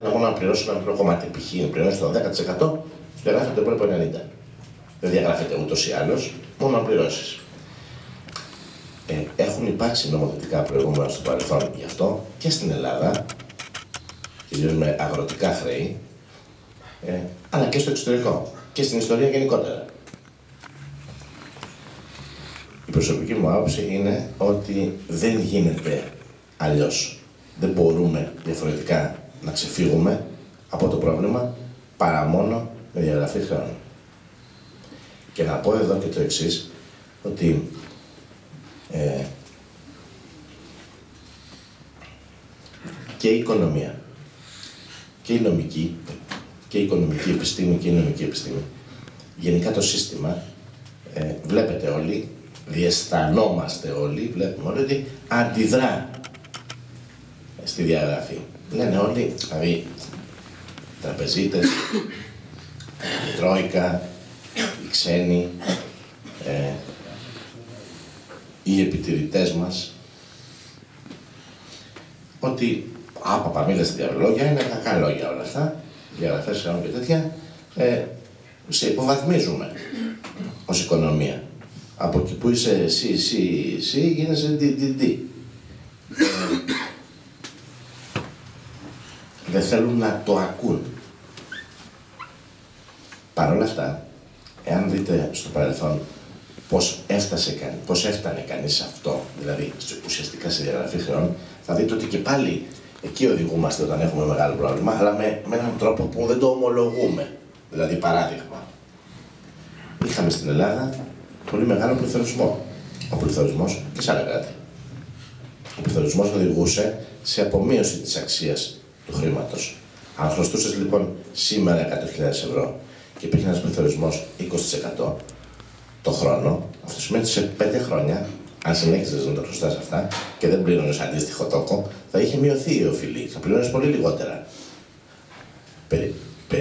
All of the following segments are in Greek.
μόνο να πληρώσω ένα μικρό κομμάτι. Π.χ. να πληρώσει το 10%, σου διαγράφεται το υπόλοιπο 90%. Δεν διαγράφεται ούτως ή άλλως, μόνο να πληρώσεις. Έχουν υπάρξει νομοθετικά προηγούμενα στο παρελθόν γι' αυτό και στην Ελλάδα, κυρίως με αγροτικά χρέη, αλλά και στο εξωτερικό και στην ιστορία γενικότερα. Η προσωπική μου άποψη είναι ότι δεν γίνεται αλλιώς. Δεν μπορούμε διαφορετικά να ξεφύγουμε από το πρόβλημα παρά μόνο με διαγραφή χρεών. Και να πω εδώ και το εξής, ότι και η οικονομία και η νομική και η οικονομική επιστήμη και η νομική επιστήμη, γενικά το σύστημα, βλέπετε όλοι, διαισθανόμαστε όλοι, βλέπουμε όλοι ότι αντιδρά στη διαγραφή. Λένε όλοι, δηλαδή, οι τραπεζίτες, η Τρόικα, οι ξένοι, οι επιτηρητές μας, ότι παπαμίλες στη διαβολόγια, είναι κακά λόγια όλα αυτά, διαγραφές χρεών και τέτοια, σε υποβαθμίζουμε ως οικονομία. Από εκεί που είσαι εσύ, γίνεσαι DDD. Δεν θέλουν να το ακούν. Παρ' όλα αυτά, εάν δείτε στο παρελθόν πώς έφτανε κανείς σε αυτό, δηλαδή ουσιαστικά σε διαγραφή χρεών, θα δείτε ότι και πάλι εκεί οδηγούμαστε όταν έχουμε μεγάλο πρόβλημα, αλλά με έναν τρόπο που δεν το ομολογούμε. Δηλαδή, παράδειγμα, είχαμε στην Ελλάδα πολύ μεγάλο πληθωρισμό. Ο πληθωρισμός και σε άλλα κράτη. Ο πληθωρισμός οδηγούσε σε απομείωση της αξίας του χρήματος. Αν χρωστούσες λοιπόν σήμερα 100.000 ευρώ και υπήρχε ένας πληθωρισμός 20% το χρόνο, αυτό σημαίνει ότι σε 5 χρόνια, αν συνέχιζες να τα χρωστάς αυτά και δεν πλήρωνες αντίστοιχο τόκο, θα είχε μειωθεί η οφειλή, θα πλήρωνες πολύ λιγότερα.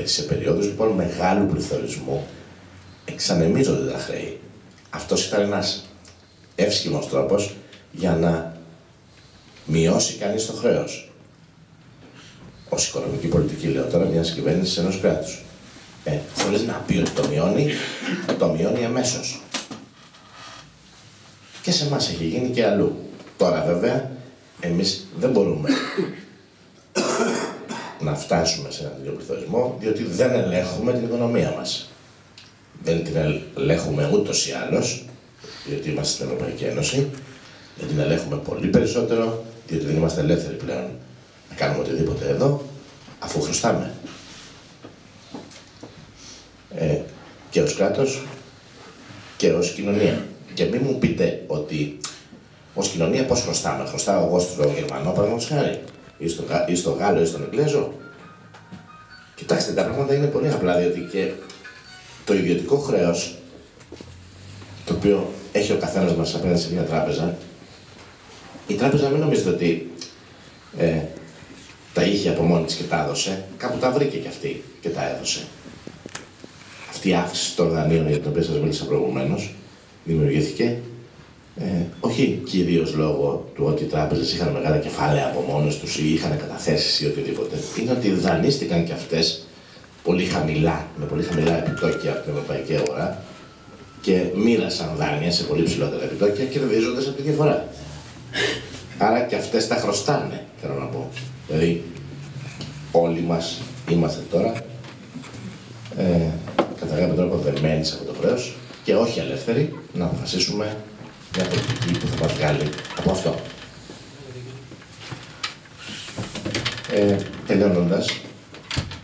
Σε περίοδους λοιπόν μεγάλου πληθωρισμού εξανεμίζονται τα χρέη. Αυτός ήταν ένας εύσχυμος τρόπος για να μειώσει κανείς το χρέος. Ως οικονομική πολιτική, λέω τώρα, μιας κυβέρνησης ενός κράτους. Χωρίς να πει ότι το μειώνει εμέσως. Και σε εμάς έχει γίνει και αλλού. Τώρα βέβαια, εμείς δεν μπορούμε να φτάσουμε σε έναν τέτοιο πληθωρισμό, διότι δεν ελέγχουμε την οικονομία μας. Δεν την ελέγχουμε ούτως ή άλλως, διότι είμαστε στην Ευρωπαϊκή Ένωση. Δεν την ελέγχουμε πολύ περισσότερο, διότι δεν είμαστε ελεύθεροι πλέον να κάνουμε οτιδήποτε εδώ, αφού χρωστάμε. Και ως κράτος και ως κοινωνία. Και μην μου πείτε ότι ως κοινωνία πώς χρωστάμε. Χρωστάω εγώ στον Γερμανό, παραδείγματος χάρη, ή στον Γάλλο ή στον Εγγλέζο. Κοιτάξτε, τα πράγματα είναι πολύ απλά, διότι και το ιδιωτικό χρέος, το οποίο έχει ο καθένας μας απέναντι σε μια τράπεζα, η τράπεζα μην νομίζετε ότι τα είχε από μόνη της και τα έδωσε, κάπου τα βρήκε κι αυτή και τα έδωσε. Αυτή η αύξηση των δανείων για την οποία σας μίλησα προηγουμένως δημιουργήθηκε όχι κυρίως λόγω του ότι οι τράπεζες είχαν μεγάλα κεφάλαια από μόνες τους ή είχαν καταθέσεις ή οτιδήποτε. Είναι ότι δανείστηκαν κι αυτές πολύ χαμηλά, με πολύ χαμηλά επιτόκια από την ευρωπαϊκή αγορά και μοίρασαν δάνεια σε πολύ ψηλότερα επιτόκια κερδίζοντας από τη διαφορά. Άρα και αυτές τα χρωστάνε, θέλω να πω. Δηλαδή, όλοι μας είμαστε τώρα κατά κάποιο τρόπο δεμένοι από το χρέος και όχι ελεύθεροι να αποφασίσουμε μια πολιτική που θα μας βγάλει από αυτό. Τελειώνοντας,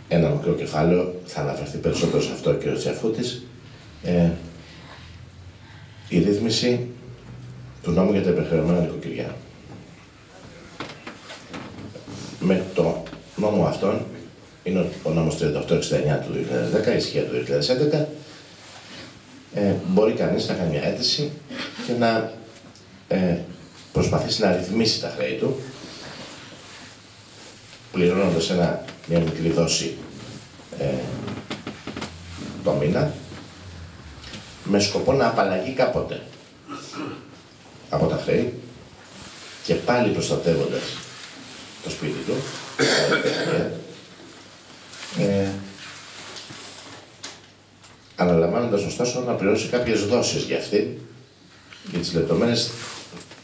ένα μικρό κεφάλαιο, θα αναφερθεί περισσότερο σε αυτό και ο Τσιαφούτης, η ρύθμιση του νόμου για τα υπερχρεωμένα νοικοκυριά. Με το νόμο αυτόν, είναι ο νόμος 3869 του 2010, ισχύει του 2011, μπορεί κανείς να κάνει μια αίτηση και να προσπαθήσει να ρυθμίσει τα χρέη του, πληρώνοντας μια μικρή δόση το μήνα, με σκοπό να απαλλαγεί κάποτε από τα χρέη και πάλι προστατεύοντας το σπίτι του, φτάνοντας ωστόσο να πληρώσει κάποιες δόσεις για αυτή. Για τις λεπτομέρειες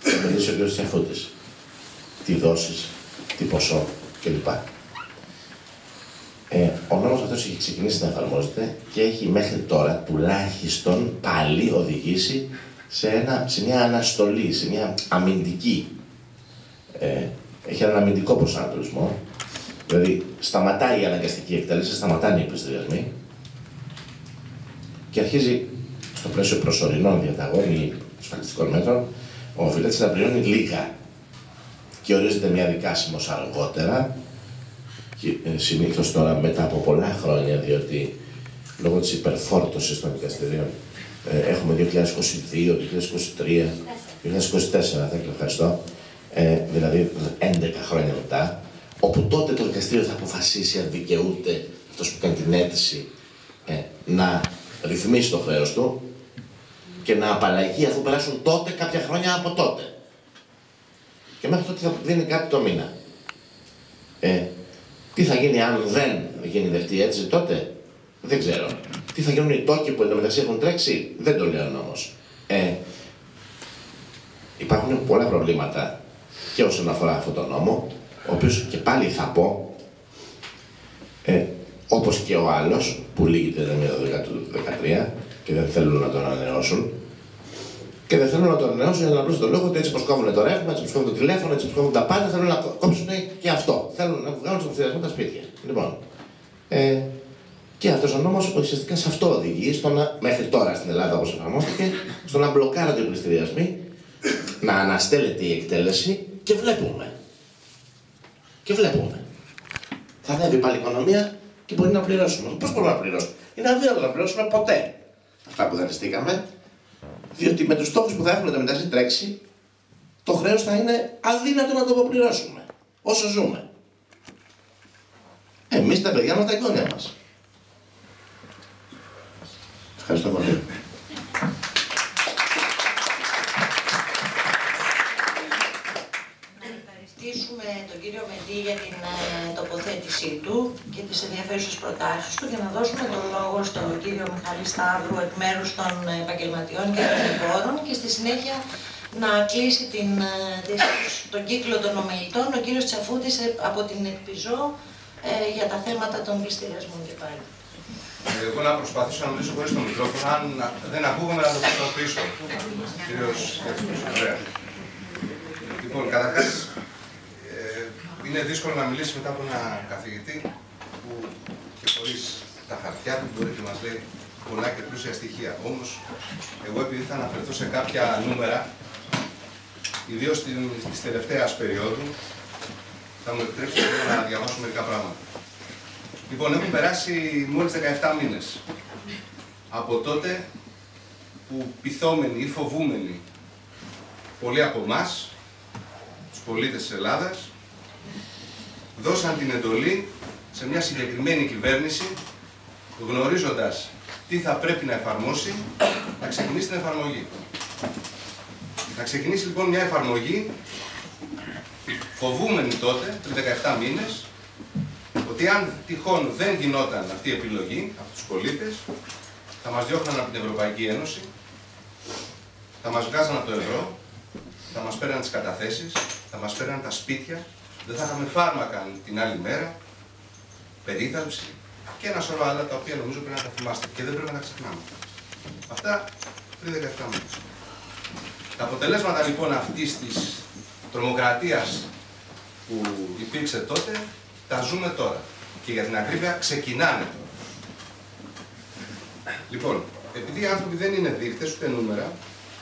θα μιλήσει ο κ. Τσαφούτης. Τι δόσεις, τι ποσό κλπ. Ο νόμος αυτός έχει ξεκινήσει να εφαρμόζεται και έχει μέχρι τώρα τουλάχιστον πάλι οδηγήσει σε μια αναστολή, σε μια αμυντική. Έχει έναν αμυντικό προσανατολισμό. Δηλαδή σταματάει η αναγκαστική εκτέλεση, σταματάνε οι πληστηριασμοί και αρχίζει στο πλαίσιο προσωρινών διαταγών ή ασφαλιστικών μέτρων ο οφειλέτης να πληρώνει λίγα και ορίζεται μια δικάσιμος αργότερα. Συνήθως τώρα μετά από πολλά χρόνια, διότι λόγω της υπερφόρτωσης των δικαστηρίων έχουμε 2022, 2023, 2024, θα ευχαριστώ, δηλαδή 11 χρόνια μετά, όπου τότε το δικαστήριο θα αποφασίσει αν δικαιούται αυτός που κάνει την αίτηση να ρυθμίσει το χρέος του και να απαλλαγεί αφού περάσουν τότε κάποια χρόνια από τότε. Και μέχρι τότε θα δίνει κάτι το μήνα. Τι θα γίνει αν δεν γίνει δεκτή αίτηση τότε, δεν ξέρω. Τι θα γίνουν οι τόκοι που εντωμεταξύ έχουν τρέξει, δεν το λέω όμως. Υπάρχουν πολλά προβλήματα και όσον αφορά αυτόν τον νόμο, ο οποίος και πάλι θα πω, όπως και ο άλλος που λύγει την 31 του 2013 και δεν θέλουν να τον ανανεώσουν. Και δεν θέλουν να τον ανανεώσουν για τον απλό τον λόγο ότι έτσι προσκόβουν το ρεύμα, έτσι προσκόβουν το τηλέφωνο, έτσι προσκόβουν τα πάντα. Θέλουν να κόψουν και αυτό. Θέλουν να βγάλουν στον πληστηριασμό τα σπίτια. Λοιπόν. Και αυτός ο νόμος ουσιαστικά σε αυτό οδηγεί, μέχρι τώρα στην Ελλάδα όπως εφαρμόστηκε, στο να μπλοκάρονται οι πληστηριασμοί, να αναστέλλεται η εκτέλεση και βλέπουμε. Θα ανέβει πάλι η οικονομία και μπορεί να πληρώσουμε. Πώς μπορούμε να πληρώσουμε? Είναι αδύνατο να πληρώσουμε ποτέ αυτά που δανειστήκαμε, διότι με τους στόχους που θα έχουμε εντωμεταξύ τρέξει, το χρέος θα είναι αδύνατο να το αποπληρώσουμε όσο ζούμε. Εμείς, τα παιδιά μας, τα εγγόνια μας. Ευχαριστώ πολύ. Να ευχαριστήσουμε τον κύριο Μεντή για την τοποθέτησή του και τις ενδιαφέρουσες προτάσεις του και να δώσουμε τον λόγο στον κύριο Μιχάλη Σταύρου εκ μέρους των επαγγελματιών και των εμπόρων και στη συνέχεια να κλείσει τον κύκλο των ομιλητών ο κύριος Τσαφούτης από την ΕΚΠΙΖΟ για τα θέματα των πληστηριασμών και πάλι. Εγώ να προσπαθήσω να μιλήσω χωρίς το μικρόφωνο, αν δεν ακούγομαι να το χρησιμοποιήσω. Κυρίως ωραία. Λοιπόν, καταρχάς, είναι δύσκολο να μιλήσει μετά από ένα καθηγητή που και χωρίς τα χαρτιά του μπορεί και μας λέει πολλά και πλούσια στοιχεία. Όμως, εγώ επειδή θα αναφερθώ σε κάποια νούμερα, ιδίως της τελευταίας περίοδου, θα μου επιτρέψετε να διαβάσω μερικά πράγματα. Λοιπόν, έχουν περάσει μόλις 17 μήνες από τότε που πειθόμενοι ή φοβούμενοι πολλοί από εμάς, τους πολίτες της Ελλάδας, δώσαν την εντολή σε μια συγκεκριμένη κυβέρνηση, γνωρίζοντας τι θα πρέπει να εφαρμόσει, να ξεκινήσει την εφαρμογή. Να ξεκινήσει λοιπόν μια εφαρμογή, φοβούμενοι τότε, πριν 17 μήνες, ότι αν τυχόν δεν γινόταν αυτή η επιλογή από τους πολίτες, θα μας διώχναν από την Ευρωπαϊκή Ένωση, θα μας βγάζαν από το ευρώ, θα μας πέραν τις καταθέσεις, θα μας πέραν τα σπίτια, δεν θα είχαμε φάρμακα την άλλη μέρα, περίθαλψη και ένα σωρό άλλα τα οποία νομίζω πρέπει να τα θυμάστε και δεν πρέπει να τα ξεχνάμε. Αυτά πριν 17 μήνες. Τα αποτελέσματα λοιπόν αυτής της τρομοκρατίας που υπήρξε τότε, τα ζούμε τώρα. Και για την ακρίβεια ξεκινάνε τώρα. Λοιπόν, επειδή οι άνθρωποι δεν είναι δείκτες ούτε νούμερα,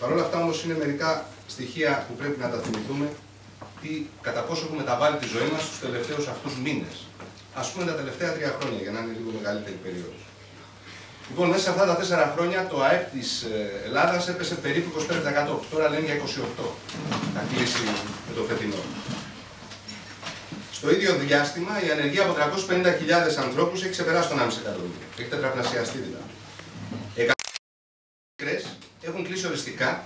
παρόλα αυτά όμως είναι μερικά στοιχεία που πρέπει να τα θυμηθούμε κατά πόσο έχουμε μεταβάλει τη ζωή μας στους τελευταίους αυτούς μήνες. Ας πούμε τα τελευταία 3 χρόνια, για να είναι λίγο μεγαλύτερη περίοδος. Λοιπόν, μέσα σε αυτά τα 4 χρόνια το ΑΕΠ της Ελλάδας έπεσε περίπου 25%. Τώρα λένε για 28%. Θα κλείσει με το φετινό. Στο ίδιο διάστημα η ανεργία από 350.000 ανθρώπους έχει ξεπεράσει τον 1,5 εκατομμύριο. Έχει τετραπλασιαστεί δηλαδή. 100.000 έχουν κλείσει οριστικά.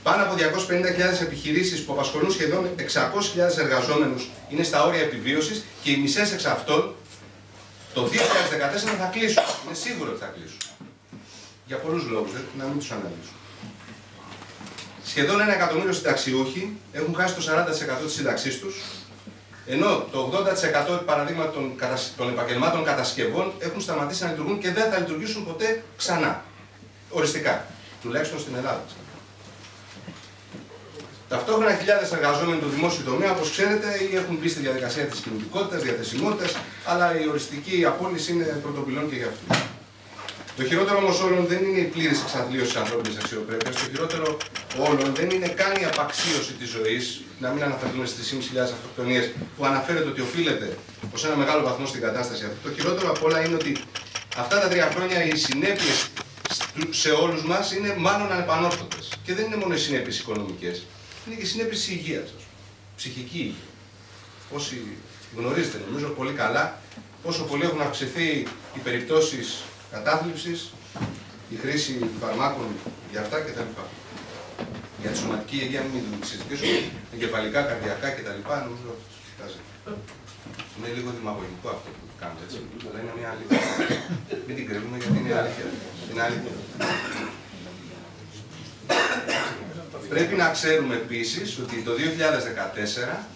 Πάνω από 250.000 επιχειρήσεις που απασχολούν σχεδόν 600.000 εργαζόμενους είναι στα όρια επιβίωσης και οι μισές εξ αυτών το 2014 θα κλείσουν. Είναι σίγουρο ότι θα κλείσουν. Για πολλούς λόγους, να μην τους αναλύσω. Σχεδόν 1 εκατομμύριο συνταξιούχοι έχουν χάσει το 40% της σύνταξής τους, ενώ το 80% παραδείγματο των επαγγελμάτων κατασκευών έχουν σταματήσει να λειτουργούν και δεν θα λειτουργήσουν ποτέ ξανά. Οριστικά. Τουλάχιστον στην Ελλάδα. Ταυτόχρονα, χιλιάδες εργαζόμενοι του δημόσιου τομέα, όπως ξέρετε, ή έχουν μπει στη διαδικασία της κινητικότητας, διαθεσιμότητας, αλλά η οριστική απόλυση είναι πρωτοπυλών και για αυτούς. Το χειρότερο όμως όλων δεν είναι η πλήρης εξαντλίωση της ανθρώπινης αξιοπρέπειας. Το χειρότερο όλων δεν είναι καν η απαξίωση της ζωής, να μην αναφερθούμε στις 3.500 αυτοκτονίες που αναφέρεται ότι οφείλεται ως ένα μεγάλο βαθμό στην κατάσταση αυτή. Το χειρότερο απ' όλα είναι ότι αυτά τα 3 χρόνια οι συνέπειες σε όλους μας είναι μάλλον ανεπανόρθωτες. Και δεν είναι μόνο οι συνέπειες οικονομικές, είναι και οι συνέπειες της υγείας, ψυχική υγεία. Όσοι γνωρίζετε, νομίζω πολύ καλά, πόσο πολύ έχουν αυξηθεί οι περιπτώσεις κατάθλιψης, η χρήση φαρμάκων για αυτά κτλ. Για τη σωματική υγεία, μην το συζητήσουμε, εγκεφαλικά, καρδιακά κτλ. Νομίζω είναι λίγο δημαγωγικό αυτό που κάνετε, έτσι. Αλλά είναι μια αλήθεια. Μην την κρύβουμε γιατί είναι αλήθεια. Είναι αλήθεια. Πρέπει να ξέρουμε επίσης ότι το 2014,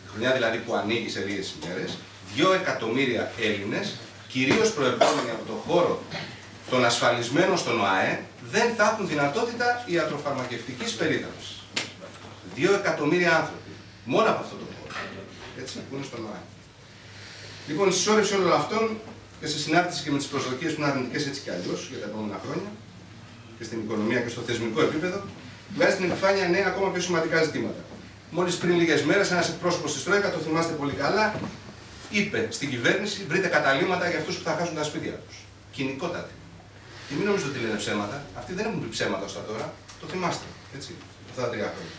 χρονιά δηλαδή που ανοίγει σε λίγες ημέρες, 2 εκατομμύρια Έλληνες, κυρίως προερχόμενοι από τον χώρο των ασφαλισμένων στον ΟΑΕ, δεν θα έχουν δυνατότητα ιατροφαρμακευτικής περίθαλψης. 2 εκατομμύρια άνθρωποι, μόνο από αυτό το χώρο, έτσι, που είναι στον ΟΑΕ. Λοιπόν, η συσσόρευση όλων αυτών και σε συνάρτηση και με τις προσδοκίες που είναι αρνητικές έτσι κι αλλιώς για τα επόμενα χρόνια και στην οικονομία και στο θεσμικό επίπεδο, βγάζει στην επιφάνεια νέα ακόμα πιο σημαντικά ζητήματα. Μόλις πριν λίγες μέρες, ένας εκπρόσωπος της Τρόικα, το θυμάστε πολύ καλά, είπε στην κυβέρνηση: βρείτε καταλήμματα για αυτούς που θα χάσουν τα σπίτια τους. Κοινικότατη. Και μην νομίζετε ότι λένε ψέματα. Αυτοί δεν έχουν πει ψέματα ως τώρα. Το θυμάστε. Έτσι. Αυτά τα 3 χρόνια.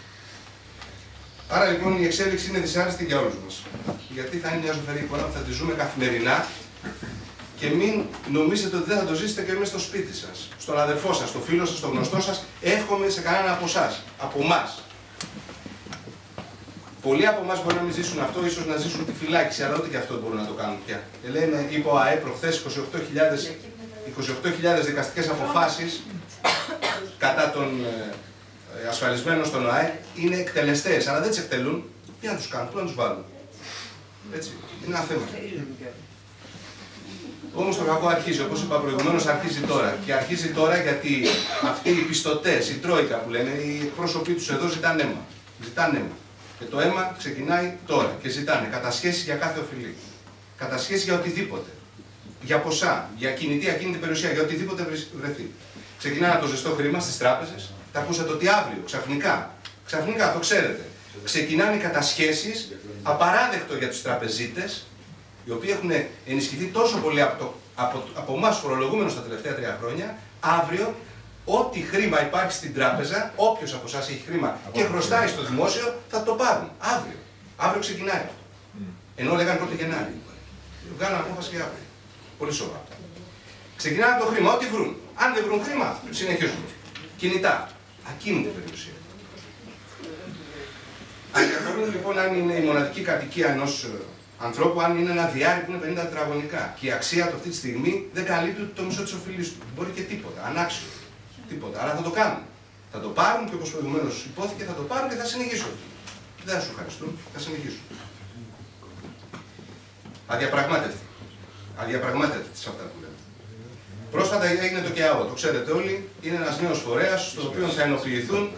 Άρα λοιπόν η εξέλιξη είναι δυσάρεστη για όλους μας. Γιατί θα είναι μια ζωφερή εικόνα που θα τη ζούμε καθημερινά και μην νομίζετε ότι δεν θα το ζήσετε και μέσα στο σπίτι σας, στον αδερφό σας, στο φίλο σας, στο γνωστό σας. Εύχομαι σε κανέναν από εσάς, από εμάς. Πολλοί από εμάς μπορεί να μην ζήσουν αυτό, ίσως να ζήσουν τη φυλάκιση, αλλά ούτε και αυτό μπορούν να το κάνουν πια. Και λένε, είπε ο ΑΕ προχθές, 28.000 δικαστικές αποφάσεις κατά των ασφαλισμένων στον ΟΑΕ είναι εκτελεστές, αλλά δεν τις εκτελούν. Τι να τους κάνουν, πού να τους βάλουν. Έτσι, είναι ένα θέμα. Όμως το κακό αρχίζει, όπως είπα προηγουμένως, αρχίζει τώρα. Και αρχίζει τώρα γιατί αυτοί οι πιστωτές, η Τρόικα που λένε, οι εκπρόσωποι τους εδώ ζητάνε αίμα. Ζητάνε αίμα. Και το αίμα ξεκινάει τώρα και ζητάνε κατασχέσεις για κάθε οφειλή. Κατασχέσεις για οτιδήποτε. Για ποσά, για κινητή, ακίνητη περιουσία, για οτιδήποτε βρεθεί. Ξεκινάνε από το ζεστό χρήμα στις τράπεζες. Τα ακούσατε ότι αύριο, ξαφνικά, το ξέρετε. Ξεκινάνε οι κατασχέσεις, απαράδεκτο για τους τραπεζίτες, οι οποίοι έχουν ενισχυθεί τόσο πολύ από εμάς φορολογούμενους τα τελευταία 3 χρόνια. Αύριο, ό,τι χρήμα υπάρχει στην τράπεζα, όποιος από εσάς έχει χρήμα και χρωστάει στο δημόσιο, θα το πάρουν. Αύριο. Αύριο ξεκινάει. Ενώ λέγανε 1η Γενάρη. Βγάλουν απόφαση για αύριο. Πολύ σοβαρά. Ξεκινάνε το χρήμα, ό,τι βρουν. Αν δεν βρουν χρήμα, συνεχίζουν. Κινητά. Ακίνητη περιουσία. Αναφερούν λοιπόν αν είναι η μοναδική κατοικία ενός ανθρώπου, αν είναι ένα διάρρη που είναι 50 τετραγωνικά. Και η αξία του αυτή τη στιγμή δεν καλύπτει το μισό της οφειλής του. Μπορεί και τίποτα, ανάξιο. Τίποτα. Αλλά θα το κάνουν. Θα το πάρουν και όπως προηγουμένως υπόθηκε, θα το πάρουν και θα συνεχίσουν. Δεν θα σου ευχαριστούν, θα συνεχίσουν. Αδιαπραγμάτευτη. Αδιαπραγμάτευτη σε αυτά που λέμε. Πρόσφατα έγινε το ΚΕΑΟ, το ξέρετε όλοι, είναι ένας νέος φορέας, στο οποίο θα ενοποιηθούν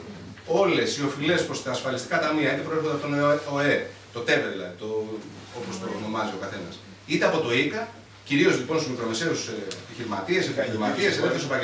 όλες οι οφειλές προς τα ασφαλιστικά ταμεία, είτε προέρχονται από τον ΟΕ, το ΤΕΒΕ δηλαδή, όπως το ονομάζει ο καθένας, είτε από το ΙΚΑ, κυρίως λοιπόν στους μικρομεσαίους επιχειρηματίες, ελεύθερους επαγγελματίες.